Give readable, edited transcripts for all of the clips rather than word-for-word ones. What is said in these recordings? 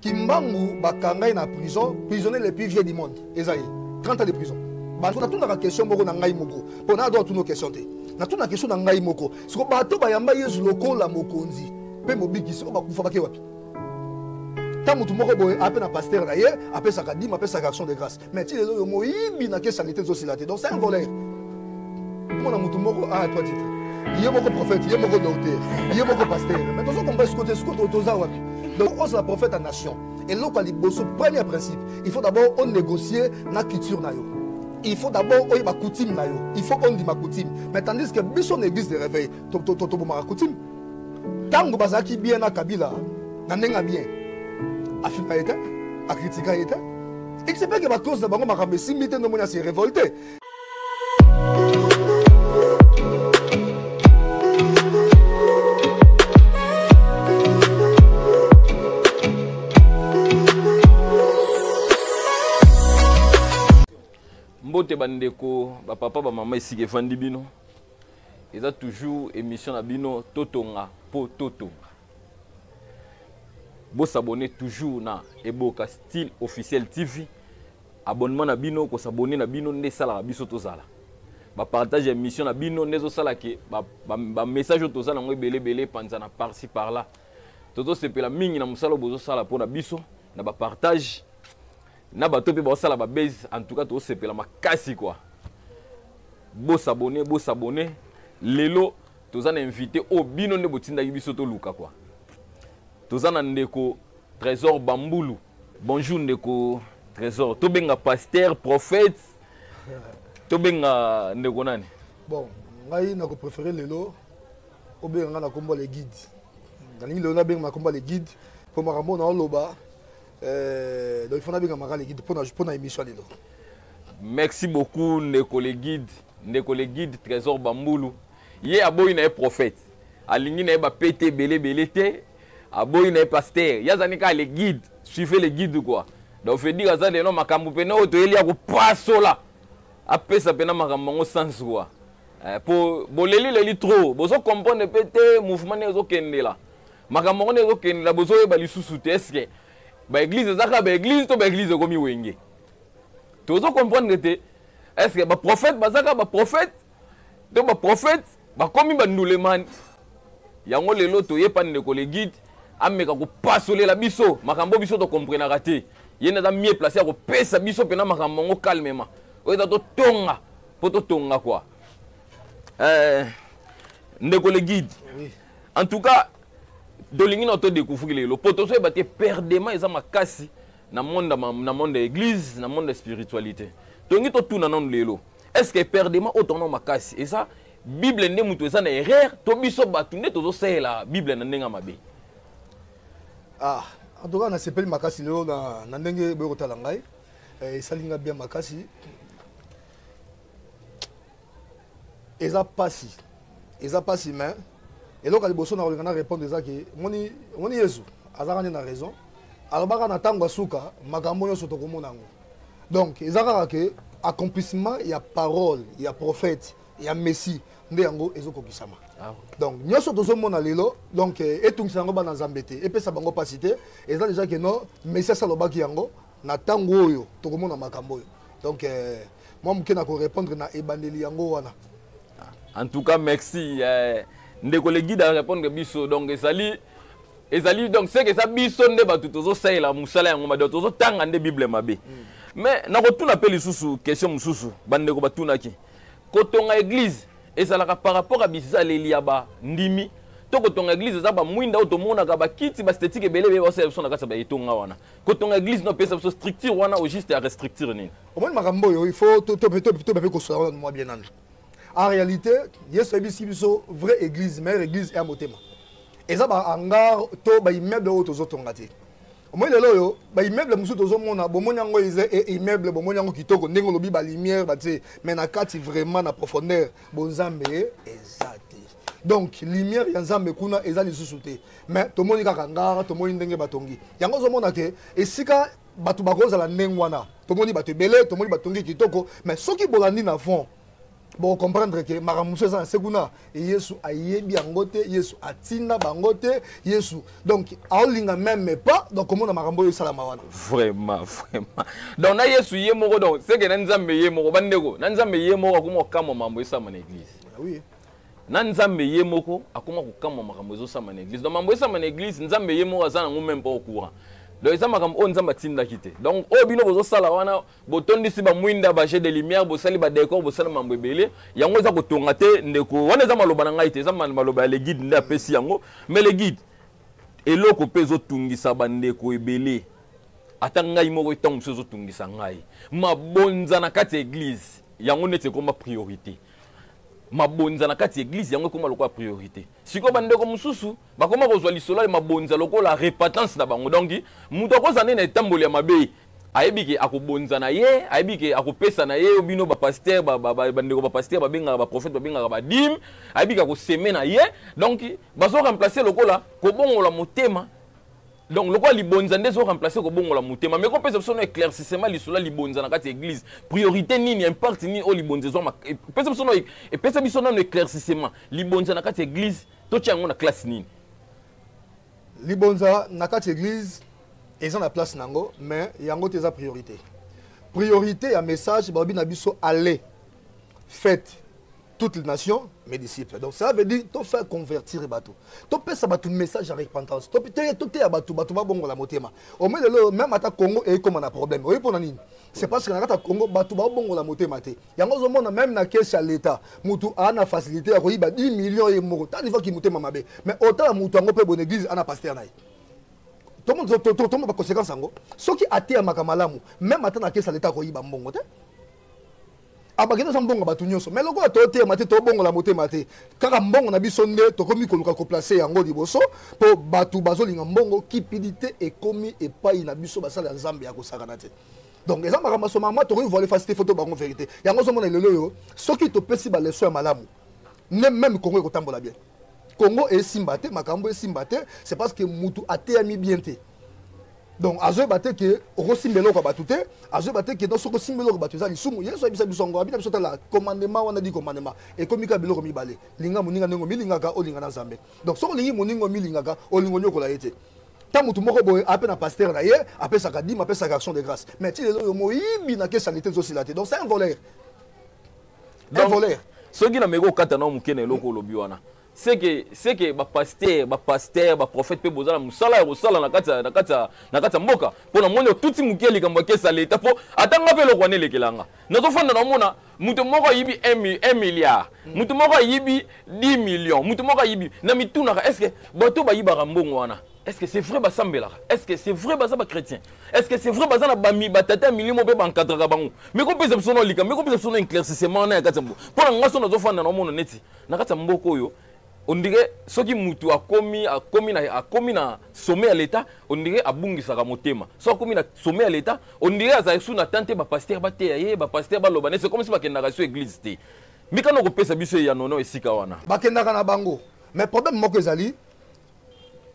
Kimbangu bakanga na prison, prisonnier les plus vieux du monde. Esaïe, 30 ans de prison. Bantu na tuna ka question moko na ngai moko. Po na do tuna question te. Na tuna question na ngai moko. Siko bato bayamba Yesu lokola mokonzi. Pe mobiki siko bakufa bake wapi. Ta mutu moko boye appel na pasteur na ye, appel sa kadima, appel sa action de grâce. Mais ti lezo yo moyibi na ke sanité zo silate. Donc c'est un voleur. Mon mutu moko a toi titre. Il y a beaucoup de prophètes, il y a beaucoup de docteurs, il y a beaucoup de pasteurs. Mais dans ce qu'on peut ce côté, donc on est la prophète en nation. Et là, quand il bosse, premier principe, il faut d'abord on négocier la culture na yo. Il faut d'abord on ma coutume na yo. Il faut on dit ma coutume. Mais tandis que bison église de réveil, to ma coutume. Tango bazaki bien na Kabila, na nenga bien. Afrika était, a critiquer était. Et c'est pas que ma cause de bango ma simité no monia se révolter. Mbote bandeko ba papa ba mama ici evandi bino eza toujours émission na bino totonga po toto bo s'abonner toujours na Eboka Style Officiel TV abonnement na bino ko s'abonner na bino nde sala biso tozala ba partage émission na bino nezo sala ke ba message tozala ngo belé panza na par ci par là toto sepela mingi na musala bozo sala po na biso na ba partage na bato pe ba sala ba base en tout cas to sepela makasi quoi bo s'abonner lelo tozana invité au bino ne botinda biso to luka quoi tozana ndeko Trésor Bambulu bonjour ndeko Trésor to benga pasteur prophète to benga ndeko nani bon ngai na ko préférer lelo o benga na komba les guides ndani lelo na benga na komba les guides pour makambo na loba donc il faut na benga maka les guides pour na émission lelo. Merci beaucoup ndeko les guides Trésor Bambulu ye aboyi na prophète alingi na ba pété belé te aboyi na pasteur yazani ka les guides suivez les guides quoi donc fait dire ça de no makambu pena oto elia ko pasola apesa pena makambo ngo sens quoi pour boleli trop bozo comprendre pété mouvement nezo kendela makambo ngo nezo kendela bozo ba lisusu te est-ce que ba église zaka ba église to ba église komi wenge tozo comprendre te est-ce que ba prophète bazaka ba prophète to ba prophète ba komi ba ndulemani yango lelo to yepa ndeko le guide ameka ko pasoler la biso makambo biso to comprendre raté yena da mieux placé ko pesa biso pena makambo ngo calmement oza to tonga poto tonga quoi ndeko le guide oui. En tout cas dolingi na to découvrir lelo poto so ba te perdement eza makasi na monde église na monde spiritualité tongi to tuna non lelo est-ce que perdement autant makasi et ça Bible ne mutu eza na erreur to biso batu nde tozo sela Bible na ndenga mabe en tout cas na sepeli makasi lelo na ndenge boyo tala ngai salinga bien makasi eza pasi mais et donc aliboso na olingana répondre eza ke moni Yesu azaka na raison alobaka na tango asuka makambo nyonso tokomona ngo donc eza kaka ke accomplissement ya parole ya prophète ya messie nde yango ezokokisama donc nyonso tozomona lelo donc etungisa yango bana nzambe te epesa bango pasi te eza déjà ke no messie asalobaki yango na tango oyo tokomona makambo oyo donc moi moke na korépondre na ebandeli yango wana. En tout cas merci ndeko le guide à répondre biso donc ezali donc c'est que ça biso nde batu tozo saila musala yango mado tozo tanga nde Bible mabe mais na ko tuna pe lisusu question mususu bandeko batuna ki kotonga église ezalaka par rapport à bizaleli ya ba ndimi to kotonga église za ba mwinda otomona ka ba kiti ba esthétique ebele ba sel sona kasa ba etonga wana kotonga église no pesa so structure wana au juste à restrictir nini au moins makambo yo il faut to ko sola moi bien nan en réalité yesu ebisi biso vraie église mais église est motema eza ba hangar to ba immeuble o tozo tonga te au moins lelo yo ba immeuble musu tozo mona bomoni yango eza immeuble bomoni yango kitoko ndenge lobi ba lumière ba te mais na kati vraiment na profondeur bonzambe ezate donc lumière ya nzambe kuna eza lisusu te mais tomoni kaka ngara tomoni ndenge batongi yango zo mona ke esika batu bakozala ndenge wana tomoni bato belé tomoni batongi kitoko mais soki bolandi na fond bon comprendre que maramuso eza sekuna et Yesu ayebi angote Yesu atina bangote Yesu donc aolinga même pas donc comment na marambo yo sala mawana vraiment donc na Yesu yemoko donc c'est que na nzambe yemoko bandeko na nzambe yemoko akoma kama mambo esama na église oui na nzambe yemoko akoma kama makambo ezosama na église donc mambo esama na église nzambe yemoko azana ngo même pas au courant donc ça makam on nzamba tinda kité donc o bino bozo sala wana botondisi ba mwinda ba jet de lumière bo sali ba décor bo sala mambo ebele yango za ko tonga te ndeko wana za maloba na ngai te za maloba les guides nda pesi yango mais les guides eloko pezo tungisa ba ndeko ebele ata ngai moko itango pezo tungisa ngai mabonza na kati église yango nete koma priorité mabonza na kati église yango koma lokwa priorité siko bandeko mususu bakoma kozwa lisolo mabonza lokola repentance na bango donc mutu akozana na etamboli ya mabe ayebiki akobonza na ye ayebiki akopesa na ye obino ba pasteur bandeko ba pasteur babenga ba prophète babenga ba dim ayebiki akoseme na ye donc bazo remplacer lokola kobongola motema donc le quoi libonza ndezo remplacer ko bongo la mutema mais ko pesa son éclaircissement lisula libonza na kati église priorité nini impact ni o libonza zo pesa son et pesa biso na éclaircissement libonza na kati église to tiango na classe nini libonza na kati église eza na place nango mais yango te za priorité ya message babi na biso aller faites toutes les nations, mes disciples. Donc ça veut dire tout faire convertir les bateaux. Tout faire ça bateau message à repentance. Tout est à bateau va bon la motema. Au moins même à ta Congo et comme on a problème. Oui pour nani. C'est parce que dans ta Congo bateau va bon la motema té. Yango zo mona même na caisse à l'état. Mutu ana facilité à koyiba 10 millions et moko. Tant il faut qu'il motema mabe. Mais autant mutu ngo pe bonne église ana pasteur naï. Tout le monde va conséquence ngo. Ce qui a été à makamalamu même à ta caisse à l'état koyiba mbongo té. Abagino sambongo batu nyonso mais loko to mate to bongo la moté mate kaka mbongo na biso nde to komi koluka ko placer yango liboso po batu bazolinga mbongo kipidité et komi et pai na biso basala nzambe ya kosakana te donc eza makama so mama to voler facilité photo bango vérité yango zo mona lelo yo soki to pesi ba leso ya malamu ne même Congo ko tambola bien Congo et simbate makambo et simbate c'est parce que mutu ateyami bien te donc azo baté que rosimbelo ko batute azo baté que dans soko simbelo ko batuza lisumu yeso abisa bisongo abina biso la commandement wana di commandement et komika biloko mibale linga muninga nengo milingaka olinga na nzambe donc soko lingi muningo milingaka olingo nyoko la yete ta mutu moko boye appel na pasteur na ye appel sa kadima appel sa action de grâce mais ti lelo yo moyibi na ke sanité zo silate donc c'est un voleur soki na meko kata na mukene loko lobi wana c'est que ba pasteur ba prophète pe bozala musala ya kosala na kata mboka pona moni tuti mukeli kamba kesa leta po atanga pe lokwane lekelanga nazo fanda na mona mutu moko yibi 1 milliard mutu moko yibi 10 millions mutu moko yibi na mituna est-ce que bato ba yiba mbongo wana est-ce que c'est vrai ba sambela est-ce que c'est vrai ba za ba chrétien est-ce que c'est vrai ba za na bami batata milimo pe bankatra bango mais ko pesa biso no lika mais ko pesa biso no éclaircissement na kata mbo pona ngaso nazo fanda na mona neti na kata mboko yo on dirait ce qui mutu a commis na sommet à l'état on dirait abungisa ka motema so commis na sommet à l'état on dirait azaïsou na tante ba pasteur ba teyaye ba pasteur ba lobane c'est comme si ba kendaka sur église té mikano ko pesa biso ya nono esika wana ba kendaka na bango mais problème moko ezali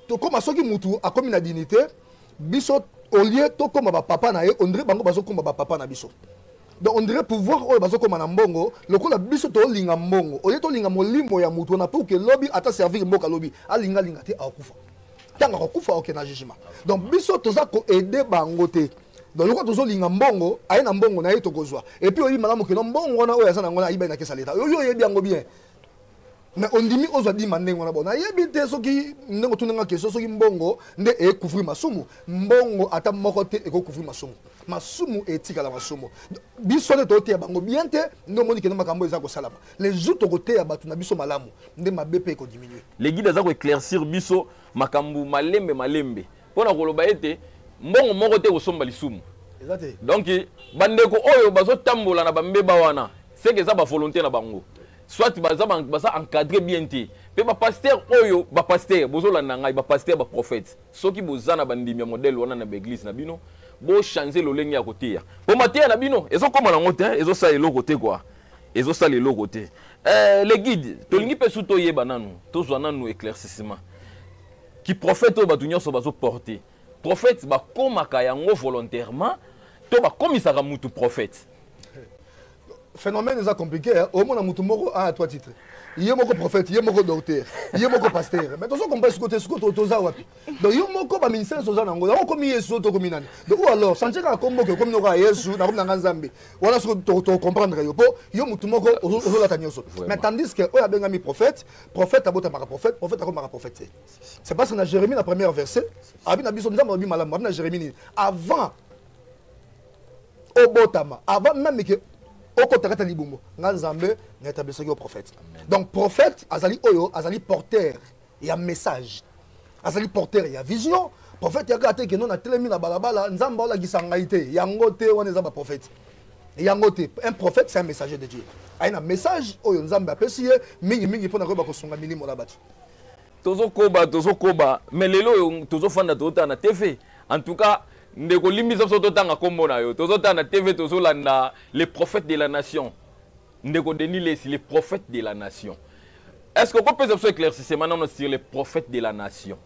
to comme soki mutu a commis na dignité biso au lieu to comme ba papa na ye on dirait bango bazo comme ba papa na biso. Donc on dirait pouvoir oyo bazo koma na mbongo lokola biso to linga mbongo oye to linga molimo ya mutu na pour que lobby ata servir mboka lobby alinga linga te akufa tanga akufa ok na jugement donc biso toza ko aider bango te donc lokola tozo linga mbongo aye na mbongo na ye to kozwa et puis oyi malamu ke no mbongo na oyo asana ngona iba na kesa leta yo yebi yango bien mais on dit ozo di mandengo na bona yebi te soki ndengo tunanga keso soki mbongo nde e couvrir masumu mbongo ata moko te e ko couvrir masumu etika la masumu biso de tote ya bango bien te ndo moni ke no makambo eza ko salama les jours to côté ya batu na biso malamu nde mabepe ko diminuer les guides za ko éclaircir biso makambu malembe pona ko loba ete mbongo moko te ko somba lisumu exactement donc bandeko oyo bazo tambola na bambeba wana c'est que ça ba volonté na bango soit baza encadré bien te pe ba pasteur oyo ba pasteur bozolanda ngai ba pasteur ba prophète soki bozana bandimi ya modèle wana na église na bino bo changer lolenge ya kotia po matia na bino ezo koma na ngote ezo sa eloko te quoi ezo sa eloko te les guides tolingi pe suto yeba nanu tozwa nanu éclaircissement ki prophète oyo batu nyonso bazo porter prophète ba komaka yango volontairement to ba komisaka mutu prophète phénomène est compliqué. Au moins, on a 3 titres. Il y a un prophète, il y a un docteur, il y a un pasteur. Mais tout ça, on peut se côté, donc il y a un ministère de l'Angola, on a commis ce que nous avons. Donc, alors, sans dire comme nous avons Yesu, nous avons Zambé. Voilà ce que tu comprendre. Il y a un mais tandis que, il y a un prophète, prophète a beau prophète, prophète a beau prophète. C'est parce que dans Jérémie, la première verset, Jérémie, avant, au Botama, avant même que prophète. Donc prophète azali oyo azali porteur il y a message azali porteur il y a vision prophète ya gâté que non na telemi na balabala nzamba ola gisangaité yango te wana za ba prophète yango te un prophète c'est un messager de Dieu a un message oyo nzamba apesi mingi pona ko ba kosunga milimo la batu tozo koba mais lelo tozo fanda tota na TV en tout cas ndeko limbiso so totanga kombo na yo tozota na TV tozolanda les prophètes de la nation ndeko Denis les prophètes de la nation. Est-ce qu'on peut faire éclaircissement maintenant sur les prophètes de la nation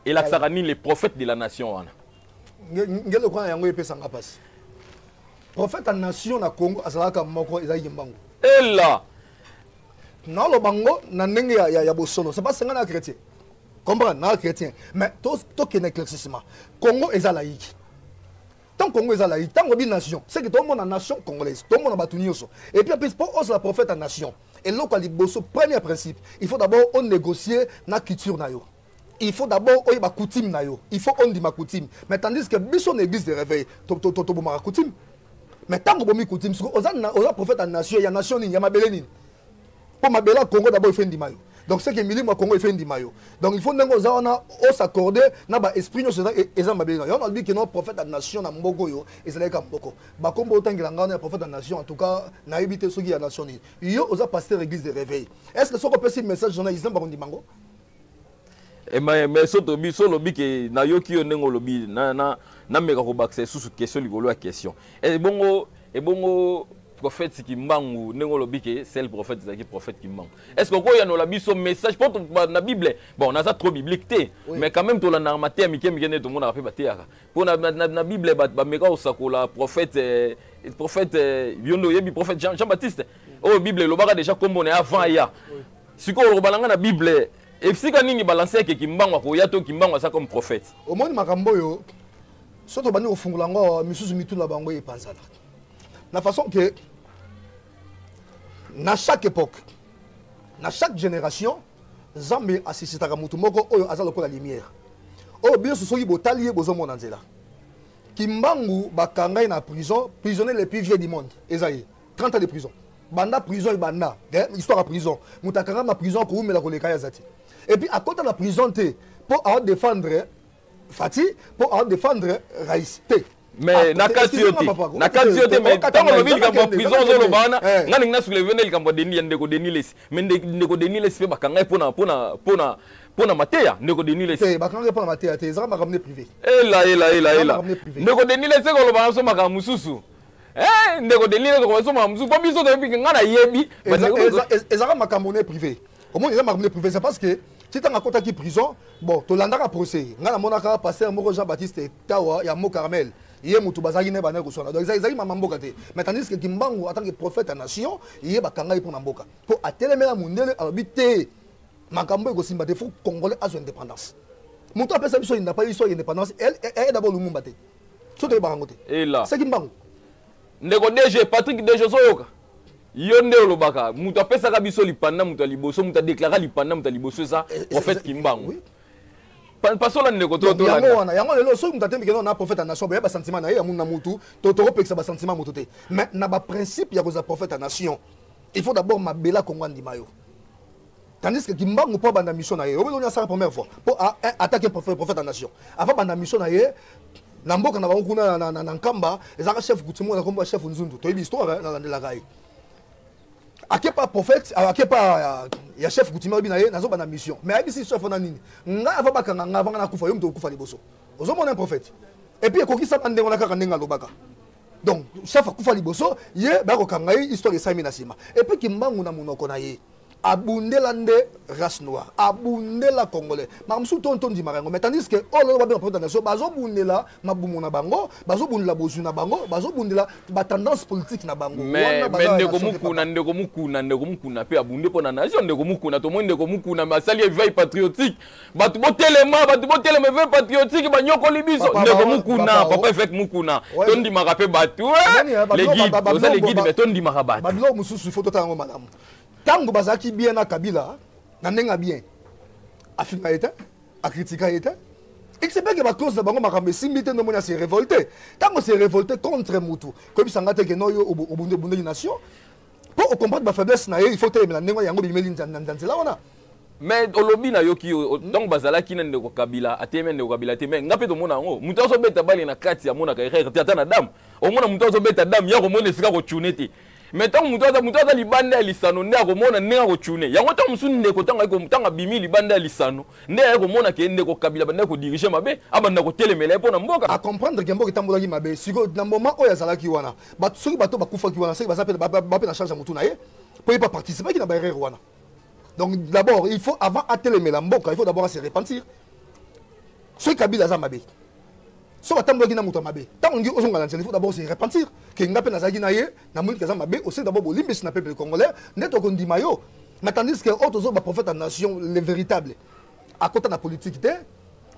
et la Sarani les prophètes de la nation wana ngelo kwa yango epesanga pasi prophète de la nation na Congo azalaka moko ezali mbango et là na lo bango na ndenge ya bosono c'est pas sengana chrétien comprendre na chrétien mais to que éclaircissement Congo est laïque tant Congo est laïque tant que nation c'est que tout le monde en nation congolaise tout le monde en batunioso et puis après pour la prophète en nation et là quand il bosse premier principe il faut d'abord on négocier na culture na yo il faut d'abord on ba coutume na yo il faut on dit ma coutume mais tandis que biso église de réveil to ma coutume mais tant que bomi coutume oza prophète en nation il y a nation ni ya mabele ni pour mabela Congo d'abord il fait ndimayo. Donc c'est que Milima Congo est fait du maillot. Donc il faut que s'accorder na ba esprit no et ça mabela. On a dit que nos prophètes de la nation na Mbogo yo et c'est là comme Mbogo. Ba kombo autant que l'angana prophète de la nation en tout cas na éviter ceux qui la nation ni. Yo osa pasteur église de réveil. Est-ce que ce qu'on peut ce message journaliste ba ndimango? Et mais soto lobi que na yo ki yo nengo lobi na meka ko bakse sous question ligolo à question. Et bongo prophète qui mbangu nengo lobike c'est le prophète qui prophète qui mbangu est-ce que quoi y a no la biso message pour la Bible bon on a ça trop biblique mais quand même to la narmate amike mikene to mona pe bateaka pour na Bible ba meka osakola prophète biondo yebi prophète Jean-Baptiste oh Bible lobaka déjà comme on est avant ya siko robalanga na Bible et sika ningi balancer ke kimbangu ko ya to kimbangu ça comme prophète au monde makambo yo soto bani ofungula ngo misusu mitula bango epanzala la façon que dans chaque époque, dans chaque génération, Zambé assiste à Mutumoko oyo azalo ko la lumière. Oh bien ce soki botalier bozo monanzela. Kimbangu bakangai na prison, prisonnier les plus vieux du monde. Ezaïe, 30 ans de prison. Banda prison et banda, histoire à prison. Mutakanga ma prison ko umela ko lekaya zati. Et puis à côté de la prison pour défendre Fati, pour défendre Raïs. Mais na katiote mais tant que lobi kambo prison zo lobana ngani ngina soulever le kambo deni ndeko deniles mais ndeko deniles pe bakanga pona mateya ndeko deniles bakanga pona mateya te ezaka makamne privé ela ndeko deniles ko lobana so makamususu ndeko deniles ko so makamususu po biso to bi ngana yebi ezaka makamne privé au moins ezaka makamne privé c'est parce que si tu as un prison bon to landaka procès ngana monaka pasteur moko Jean-Baptiste Tawa ya Mo Carmel il est mutu bazaki ne bana ko sona donc ils mama mboka te mais tandis que Kimbangu en tant que prophète à nation il est bakanga pour na mboka pour atelemela mundele habiter makambo ko simba te faut congolais a son indépendance mutu apesa biso il n'a pas eu son indépendance elle d'abord lumumba te soto barango te et là c'est Kimbangu ndeko DG Patrick DG Soyoka yonde olobaka mutu apesa ka biso lipanda mutu liboso mutu déclarer lipanda mutu liboso ça prophète Kimbangu parce que ndeko to yango lelo so mutatembi ke na prophète à nation ba ba sentiment na ya muna mutu to pekisa ba sentiment mutu te mais na ba principe ya koza prophète à nation il faut d'abord mabela Congo ndimayo tandis que Kimbangu po banda mission na ye o belo ça la première fois pour attaquer prophète à nation avant banda mission na ye na mboka na ba kuna na nkamba ezaka chef coutumier na komba chef nzundu to histoire na landela kai ake pas prophète ake pas ya chef coutumier binaye nazo bana mission mais abisi chef na nini nga ava bakanga nga vanga na kufa yo mto kufa liboso ozo mona un prophète et puis kokisa bandengo na kaka ndenga lobaka donc chef kufa liboso ye ba ko kanga histoire de Simon Nasima et puis Kimbangu na munoko na ye abundela nde race noire abundela congolais makamsu tonton di marango mais tandis que oh là ba président nation bazo bundela mabumu na bango bazo bundela bozu na bango bazo bundela ba tendance politique na bango mais ndeko mukuna pe abunde pona nation ndeko mukuna to mo ndeko mukuna masali éveil patriotique batu botelema éveil patriotique ba nyoko libiso ndeko mukuna papa effect mukuna tondi makape batu les guides mais tondi makabatu babilo mususu photo tango madame tango bazaki bien na Kabila na ndenga bien afinga était a critiquer était il se peut que ba cause de bango makambe simbité no mona se révolter tango se révolter contre mutu comme sangate que no yo obunde nation pour comprendre ba faiblesse na il faut telemela ndengo yango bimeli ndanzela wana mais olobi na yoki donc bazala kina ndeko Kabila ateme ndeko Kabila ateme ngape to mona ngo mutu azo beta bali na kati ya mona ka ata na dam o mona mutu azo beta dam ya ko mona sika ko chunete mettons mutu aza libanda ya lisano nde akomona ndenge akochune yango ntango mosusu ndeko ntango abimi libanda ya lisano nde akomona ke ndeko Kabila banda kodirige mabe abanda kotelemela ye mpo na mboka acomprendre ke mboka etambolaki mabe siko na moment oyo azalaki wana soki bato bakufaki wana soki baza mpe na charge ya motu na ye mpo ye baparticipaki na baerreur wana donc d'abord il faut avant atelemela mboka il faut d'abord se repentir soki Kabila aza mabe so batambolaki na moto mabe tango ngi ozonga na nzela il faut d'abord se repentir ke nga pe nazalaki na ye na moni kaza mabe aussi d'abord bolimbisi na peuple congolais nde tokondima yo mais tandis que autres zo ba prophète en nation les véritables à côté na politique te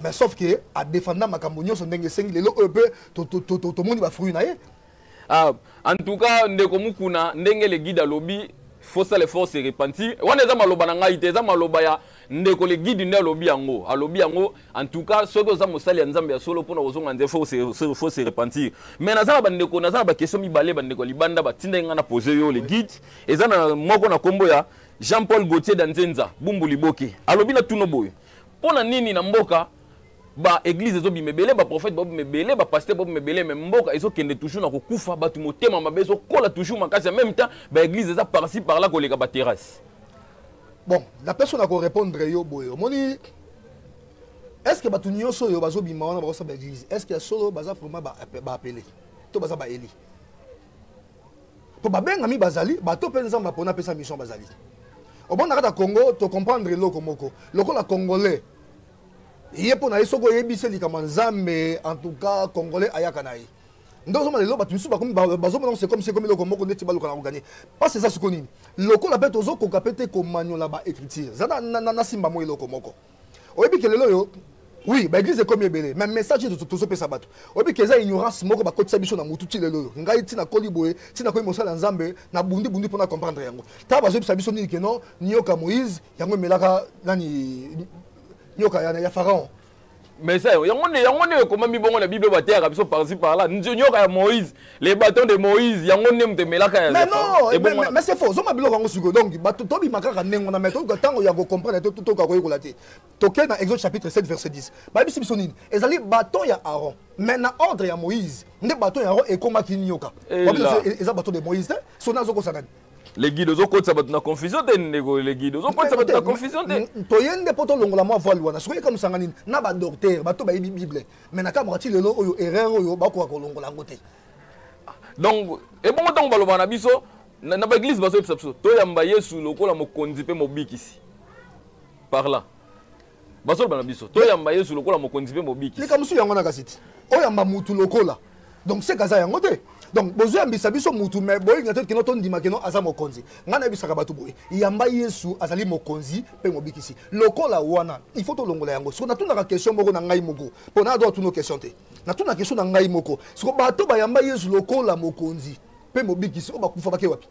mais sauf que a défendre makambo nyonso ndenge sengi lelo oyo pe to moni ba fruit na ye en tout cas ndeko mukuna ndenge le guide alobi faut ça les forces se repentir wana za maloba na ngai te za maloba ya ndeko le guide nde alobi yango en tout cas soki oza mosali ya nzambe ya solo mpona kozonga nze faut se repentir mais naza na ba question mibale bandeko libanda batinda nga na poser yo le guide eza na moko na kombo ya Jean-Paul Gauthier Danzenza Bumbu Liboke alobi na tuno boyo mpona nini na mboka ba église ezo bimebele ba prophète ba bimebele ba pasteur ba bimebele mais mboka ezo kende toujours na kokufa batu motema mabe ezo kola toujours makasi en même temps ba église eza par-ci par là koleka ba terrasse. Bon, la personne a répondre yo boyo moni est-ce que batu nyonso yo bazo bima wana ba ba église est-ce que solo baza vraiment ba appeler to baza ba eli to ba benga mi bazali ba to penza ma pona pesa mission bazali au bon na Congo to comprendre loko moko loko la congolais il pour na soko yebise likama nzambe en tout cas congolais ayaka na ye ndo zo malelo batu ba comme bazo non c'est comme loko moko ndeti ba lokana gagner parce que ça siko nini loko la bête ozo ko kapete ko manyola ba écriture za na simba mo loko moko oyebi ke lelo yo oui ba église comme ebele mais message de tozo pesa bato oyebi ke za ignorance moko ba kotisa biso na mutu ti lelo ngai tina koliboye tina ko mosala nzambe na bundi pona comprendre yango ta bazo pesa biso ni ke non nyoka Moïse yango melaka nani nyoka ya Pharaon mais ça yango comment mi bongo na Bible batia biso par-ci par là nyoka ya Moïse les bâtons de Moïse yango ne mtemelaka ya mais non mais c'est faux zoma biloko yango siko donc bato tobi makaka nengo na meto tango ya ko comprendre to ka koyola te to ke na Exode chapitre 7 verset 10 ba biso biso nini ezali bâton ya Aaron mais na ordre ya Moïse nde bâton ya Aaron ekomaki nyoka eza bâton de Moïse te sona zoko sanani les guides aux autres ça va na confusion te nego les guides aux autres ça va na confusion te to yende poto longola mo voile wana soki comme sangani na ba docteur ba to ba bible mais na kamera ti lelo oyo erreur oyo ba ko longola ngote donc et bon tant baloba na biso na ba église baso epsa biso to yamba Yesu lokola mokonzi pe mobikisi par là baso bana biso to yamba Yesu lokola mokonzi pe mobikisi ni kamusu yango na kasiti o yamba mutu lokola donc c'est kaza yango te donc besoin ambisa biso mutu mais boy ngate kino to ndima kino aza mokonzi ngana bisaka batu boy yamba Yesu azali mokonzi pe mobikisi lokola wana il faut to longola yango so na tuna ka question moko na ngai moko pona do tuno question te na tuna question na ngai moko so bato ba yamba Yesu lokola mokonzi pe mobikisi o bakufa bake wapi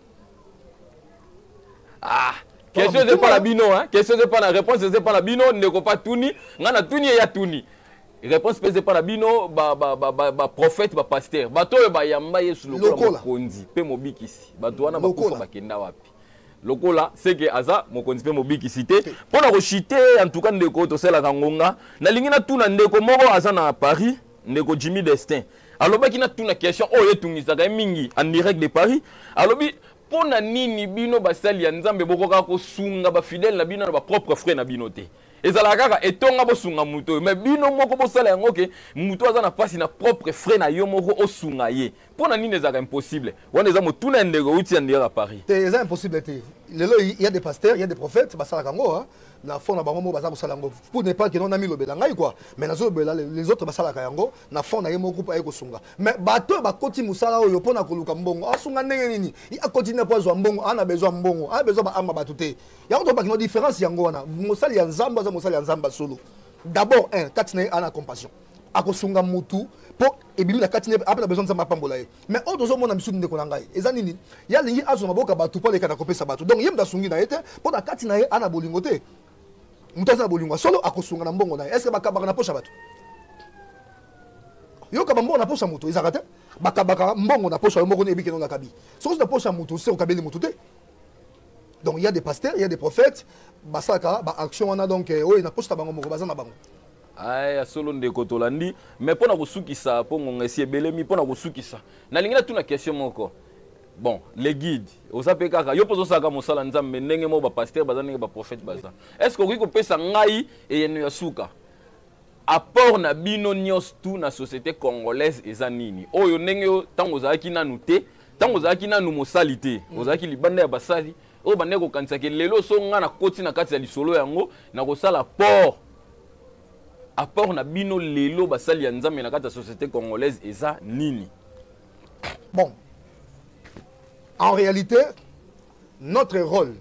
question c'est pas la bino hein question c'est pas la réponse c'est pas la bino ndeko pas tuni ngana tuni ya tuni réponse pèse pas la bino ba prophète ba pasteur bato ba yamba Yesu lokola mokonzi pe mobikisi bato wana bakufa bakenda wapi lokola c'est que aza mokonzi pe mobikisi te pona ko chiter en tout cas ndeko to sela kangonga na lingi na tuna ndeko moko aza na Paris ndeko Jimmy Destin alobaki na tuna question oyo etungisaka mingi en direct de Paris alobi pona nini bino basali ya nzambe bokoka ko sunga ba fidèle na bino na ba propre frère na bino te ezala kaka etonga bosunga muto mais bino moko bosala yango ke muto aza na pasi na propre frais na yo moko osunga ye pona nini ezaka impossible wana eza motuna ndeko uti ya ndeka Paris te eza impossible te lelo il y a des pasteurs il y a des prophètes basala kango hein na fond na bango mo baza kosala yango pour ne pas que non ami lobela ngai quoi mais nazo lobela les autres basala yango na fond na ye moko pa ye kosunga mais bato bakoti musala oyo pona koluka mbongo asunga ndenge nini il a continué po zo mbongo ana besoin mbongo ana besoin ba amba bato te ya ko to ba kino différence yango wana musali ya nzamba za musali ya nzamba solo d'abord un katina ana compassion akosunga mutu po ebimi na katina après besoin nzamba pambola ye mais autres zo mona misu ndeko na ngai eza nini ya lingi azonga boka bato po le kana kopesa bato donc yemda sungi na ete po na katina ye ana bolingo te mutaza bolingo solo akosunga na mbongo na est-ce que bakabaka na pocha bato yo ka mbongo na pocha mutu ezaka te bakabaka mbongo na pocha yo moko ne ebike no na kabi so na pocha mutu se okabeli mutu te donc il y a des pasteurs il y a des prophètes basaka ba action wana donc oyo na pocha bango moko bazana bango aya solo ndeko tolandi mais pona kosukisa po ngonga esi ebelemi pona kosukisa nalingi na tuna question moko bon les guides osape kaka yo pozo saka mosala nzambe ndenge mo ba pasteur baza ndenge ba prophète baza est-ce que okiko pesa ngai e yeno ya suka apport na bino nyos tout na société congolaise eza nini oyo ndenge yo tango zaki nanu te tango zaki nanu mosali te ozaki libanda ya basali o bande ko kanisa ke lelo so nga na koti na kati ya lisolo yango na kosala apport na bino lelo basali ya nzambe na kati ya société congolaise eza nini bon. En réalité, notre rôle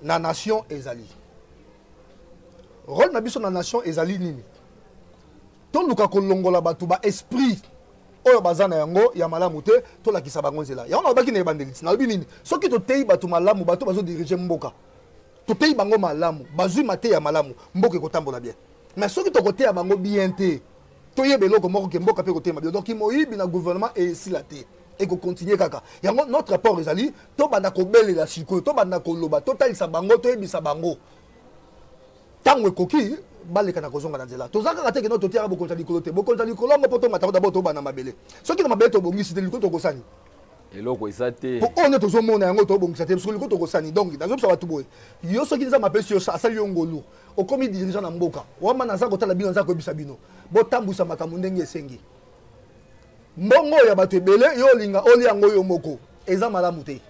dans la nation est Zali. Le rôle dans la nation est Zali nini. Tout le kolongola batuba esprit oyo bazana yango ya malamu te to la kisabango zela. Ya on ba ki na evangeliste. Na bi nini. Soki to tei batu malamu batu bazo diriger mboka. To tei bango malamu, bazui mate ya malamu, mboka ekotambola bien. Mais soki to kote ya bango bien te, to yebelo ko moko ke mboka pe kote ma bien. Donc moyibi na gouvernement et si la te. Et qu'on continue kaka. Yango notre rapport ezali to banda ko belela siko to banda ko loba to talisa bango to ebisa bango. Tango ekoki baleka na kozonga na nzela. Tozaka kate ke no to tiara bokonza likolo te. Bokonza likolo ngo poto matako d'abord to bana mabele. Soki na mabele to bongisi te likolo to kosani. eloko ezate Po on to zomona yango to bongisa te likolo to kosani. Donc dans zo batu boy. Yo soki nza mapesi yo asali yo ngolu. Okomi dirigeant na mboka. Wama na za ko tala bino za ko ebisa bino. Bo tambusa makambo ndenge esengi. Mbongo ya bato ebele yo linga oli yango yo moko eza malamu te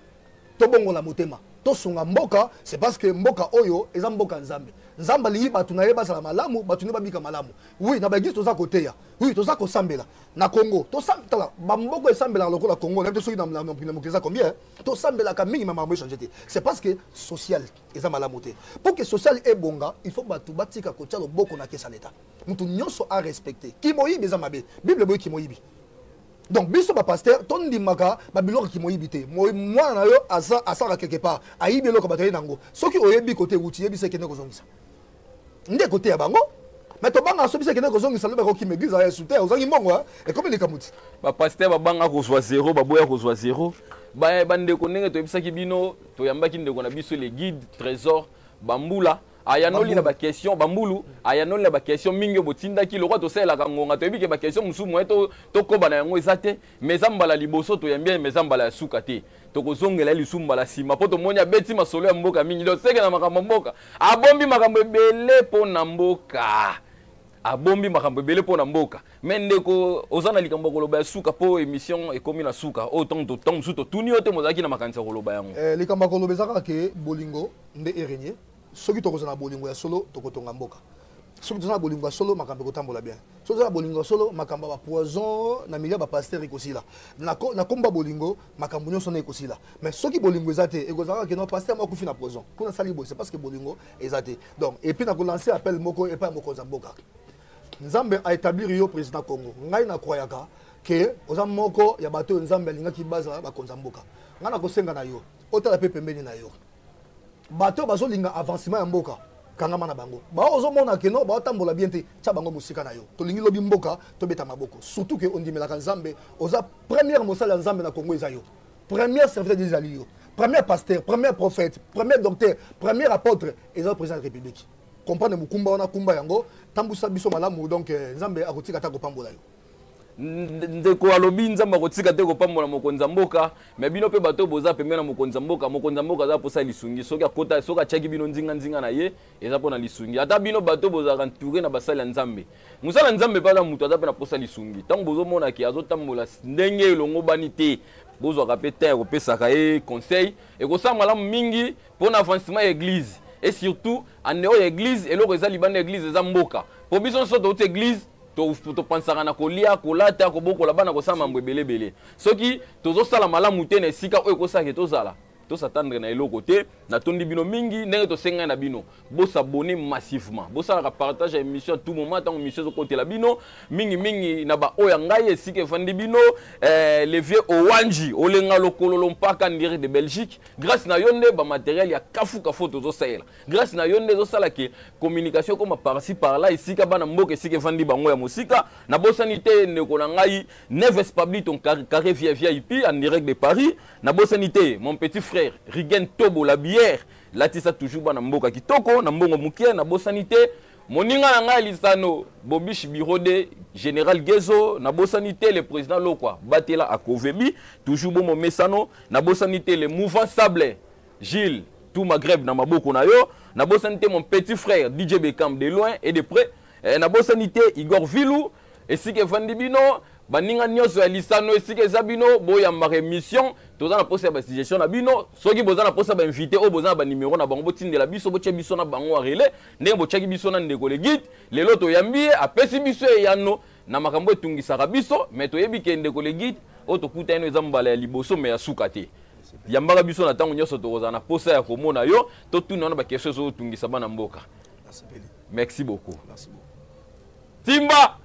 to bongo la motema to sunga mboka c'est parce que mboka oyo eza mboka nzambe nzamba li bato na yeba sala malamu bato ne babika malamu oui na bagisi toza koteya oui toza kosambela na Congo to sambela ba mboko esambela lokola Congo na te soki na mokeza combien to sambela ka mingi mama changer te c'est parce que social eza malamu te pour que social e bonga il faut bato batika ko tialo boko na kesa leta mutu nyonso a respecter ki moyibi eza mabe bible boyi ki moyibi. Donc, biso ba pasteur, ton dimaka, ba biloko ki moyibite. Moi na yo asara quelque part. Ayi biloko ba tayi nango. Soki oyebi côté wuti yebi se kene ko zongisa. Nde côté ya bango. Mais to banga so bisa kene ko zongisa le ba ko ki m'église ya souter, ozangi mbongo et comme les kamuti. Ba pasteur ba banga ko soit 0, ba boya ko soit 0. Ba bande ko ndenge to yebisa ki bino to yambaki ndeko na biso les guides trésor bambula. Ayanoli na ba question bambulu ayanoli na ba question mingi botinda ki lokwa to sela ka ngonga to ebike ba question musu mo to ko bana yango ezate mezambala liboso to yambia mezambala ya suka te to kozongela lisumbala sima poto monya beti masolo ya mboka mingi do seke na makambo mboka abombi makambo ebele po na mboka abombi makambo ebele po na mboka mendeko ozana likambo koloba ya suka po émission ekomi na suka o tonto tom suto tuni ote mozaki na makanisa koloba yango likambo koloba zaka ke bolingo nde erenier soki tokozana bolingo ya solo tokotonga mboka soki tozana bolingo ya solo makambo kotambola bien soki tozana bolingo ya solo makambo ba poison na milieu ba pasteur ekosila na komba bolingo makambo nyonso na ekosila mais soki bolingo ezate ekozaka ke no pasteur moko kufi na poison kuna sali boy c'est parce que bolingo ezate donc et puis na ko lancer appel moko et pas moko za mboka nzambe a établir yo président Congo ngai na croyaka ke oza moko ya bato nzambe alinga ki baza ba konza mboka ngana ko senga na yo otala pe pembeni na yo bato bazolinga avancement ya mboka kangama na bango ba ozomona ke no ba tambola bien te tya bango musika na yo tolingi lobi mboka tobeta maboko surtout que on dimelaka nzambe oza première mosala nzambe na Congo eza yo première serviteur des alliés premier pasteur premier prophète premier docteur premier apôtre eza président de la République comprendre mukumba wana kumba yango tambusa biso malamu donc nzambe akotika ta kopambola yo ndeko alobi nzamba kotika te kopambola mokonzi mboka mais bino pe bato boza pembe na mokonzi mboka za posa lisungi soki akota soki achaki bino nzinga na ye eza pona lisungi ata bino bato boza entouré na basali ya nzambe musala nzambe pala mutu aza pe na posa lisungi tango bozomona ki azotambola ndenge elongo bani te bozwaka pe te kopesaka ye conseil ekosala malamu mingi mpona avancement ya église et surtout en dehors ya église eloko eza libanda ya église eza mboka po biso nyonso touti église topansaka na kolia kolata kobokola bana kosala mambo ebelebele soki tozosala malamu te na esika oyo ekosala tozala tosatandre na eloko te natondi bino mingi ndenge tosengai na bino bosabone massivement bosalaka partage ya émission tout moment ntango émission ezokotela bino mingi na baoyo ya ngai esika efandi bino le vieux owanji olenga lokololo mpaka ndire de Belgique grâce na yo nde bamateriel ya kafu tozosalela grâce na yo nde ezosala ke communication koma par-ci par-là esika bana mboka esika efandi bango ya mosika na bosani te ndeko na ngai Neves Pabli ton carré VIP en direct de Paris na bosani te mon petit frère Rigen Tobo la bière latisa toujours bana mboka kitoko na mbongo mukie na bosanité moninga na ngai lisano Bobish Birode général Gezo na bosanité le président Lokwa Batela Akovebi toujours bon mo mesano na bosanité le mouvement Sable Gilles tout Maghreb na maboko na yo na bosanité mon petit frère DJ Bekam de loin et de près na bosanité Igor Vilou et si que Vandibino baninga nyonso ya lisano esika eza bino boyamba émission toza na posa ya basuggestion na bino soki boza na posa ba invité o boza na ba numéro na bango botindela biso botia biso na bango arele ndenge botiaki biso na ndeko le guide lelo toyambi apesi biso eyano na makambo etungisaka biso mais toyebi ke ndeko le guide o tokuta eno eza mbala ya liboso mais ya suka te yambaka biso na ntango nyonso tokozala na posa ya komona yo totuna wana bakestion ezotungisa bana mboka. Merci beaucoup. Timba